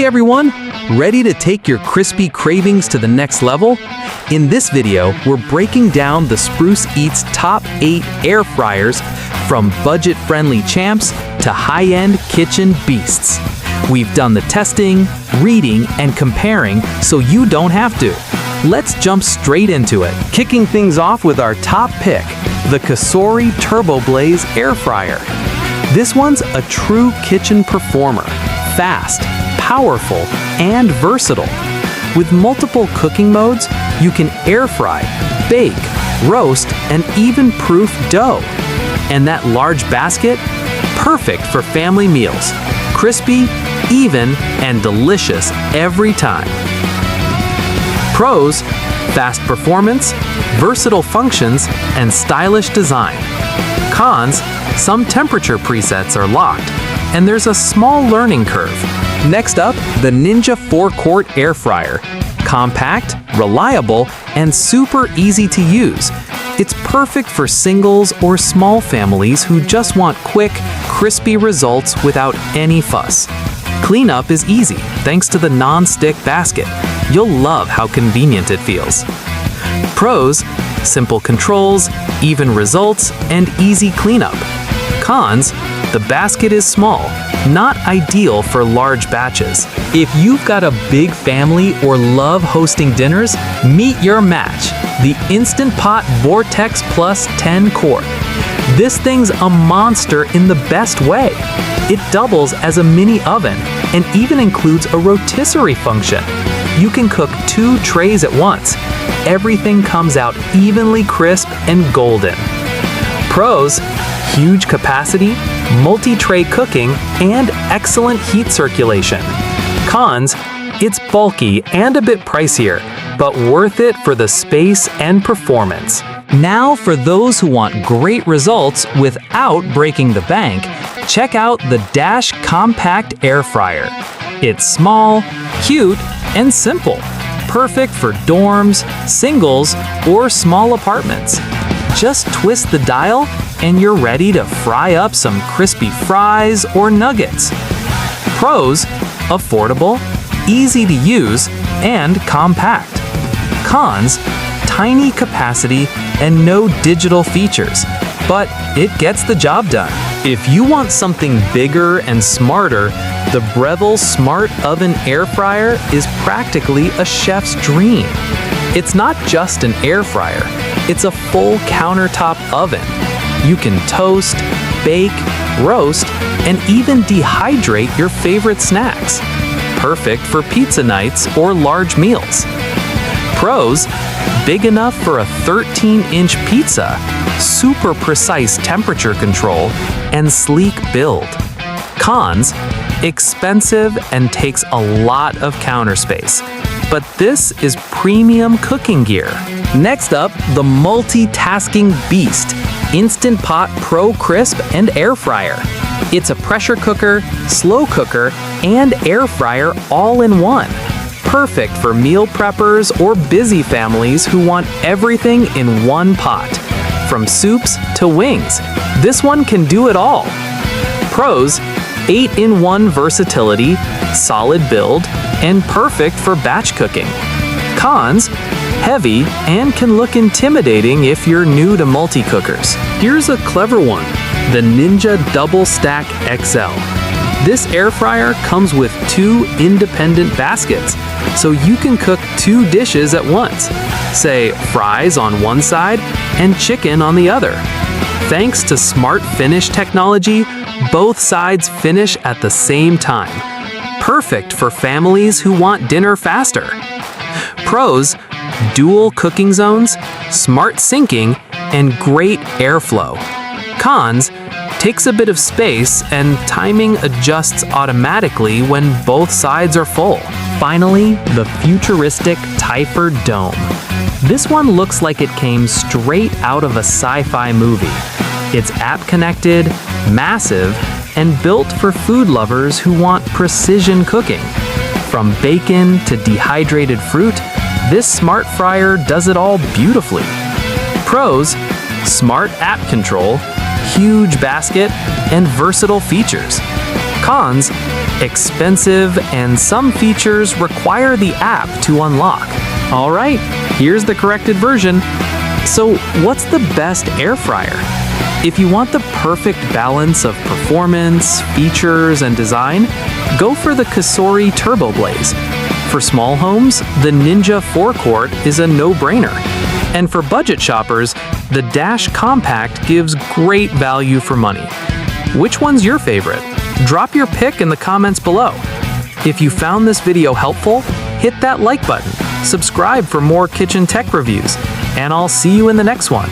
everyone! Ready to take your crispy cravings to the next level? In this video, we're breaking down the Spruce Eats top 8 air fryers, from budget-friendly champs to high-end kitchen beasts. We've done the testing, reading, and comparing so you don't have to. Let's jump straight into it, kicking things off with our top pick, the Cosori TurboBlaze air fryer. This one's a true kitchen performer, fast, powerful, and versatile. With multiple cooking modes, you can air fry, bake, roast, and even proof dough. And that large basket? Perfect for family meals. Crispy, even, and delicious every time. Pros: fast performance, versatile functions, and stylish design. Cons: some temperature presets are locked, and there's a small learning curve. Next up, the Ninja 4-quart air fryer. Compact, reliable, and super easy to use. It's perfect for singles or small families who just want quick, crispy results without any fuss. Cleanup is easy thanks to the non-stick basket. You'll love how convenient it feels. Pros: simple controls, even results, and easy cleanup. Cons: the basket is small, not ideal for large batches. If you've got a big family or love hosting dinners, meet your match, the Instant Pot Vortex Plus 10 quart. This thing's a monster in the best way. It doubles as a mini oven and even includes a rotisserie function. You can cook 2 trays at once. Everything comes out evenly crisp and golden. Pros: huge capacity, multi-tray cooking, and excellent heat circulation. Cons: it's bulky and a bit pricier, but worth it for the space and performance. Now, for those who want great results without breaking the bank, check out the Dash Compact Air Fryer. It's small, cute, and simple. Perfect for dorms, singles, or small apartments. Just twist the dial and you're ready to fry up some crispy fries or nuggets. Pros: affordable, easy to use, and compact. Cons: tiny capacity and no digital features, but it gets the job done. If you want something bigger and smarter, the Breville Smart Oven Air Fryer is practically a chef's dream. It's not just an air fryer, it's a full countertop oven. You can toast, bake, roast, and even dehydrate your favorite snacks. Perfect for pizza nights or large meals. Pros: big enough for a 13-inch pizza, super precise temperature control, and sleek build. Cons: expensive and takes a lot of counter space. But this is premium cooking gear. Next up, the multitasking beast, Instant Pot Pro Crisp and Air Fryer. It's a pressure cooker, slow cooker, and air fryer all in one. Perfect for meal preppers or busy families who want everything in one pot. From soups to wings, this one can do it all. Pros: 8-in-1 versatility, solid build, and perfect for batch cooking. Cons: heavy and can look intimidating if you're new to multi-cookers. Here's a clever one, the Ninja DoubleStack XL. This air fryer comes with 2 independent baskets, so you can cook 2 dishes at once. Say, fries on one side and chicken on the other. Thanks to Smart Finish technology, both sides finish at the same time. Perfect for families who want dinner faster. Pros: dual cooking zones, smart syncing, and great airflow. Cons: takes a bit of space and timing adjusts automatically when both sides are full. Finally, the futuristic Typhur dome. This one looks like it came straight out of a sci-fi movie. It's app-connected, massive, and built for food lovers who want precision cooking. From bacon to dehydrated fruit, this smart fryer does it all beautifully. Pros: smart app control, huge basket, and versatile features. Cons: expensive, and some features require the app to unlock. All right, here's the corrected version. So, what's the best air fryer? If you want the perfect balance of performance, features, and design, go for the Cosori TurboBlaze. For small homes, the Ninja 4-quart is a no-brainer. And for budget shoppers, the Dash Compact gives great value for money. Which one's your favorite? Drop your pick in the comments below. If you found this video helpful, hit that like button, subscribe for more kitchen tech reviews, and I'll see you in the next one.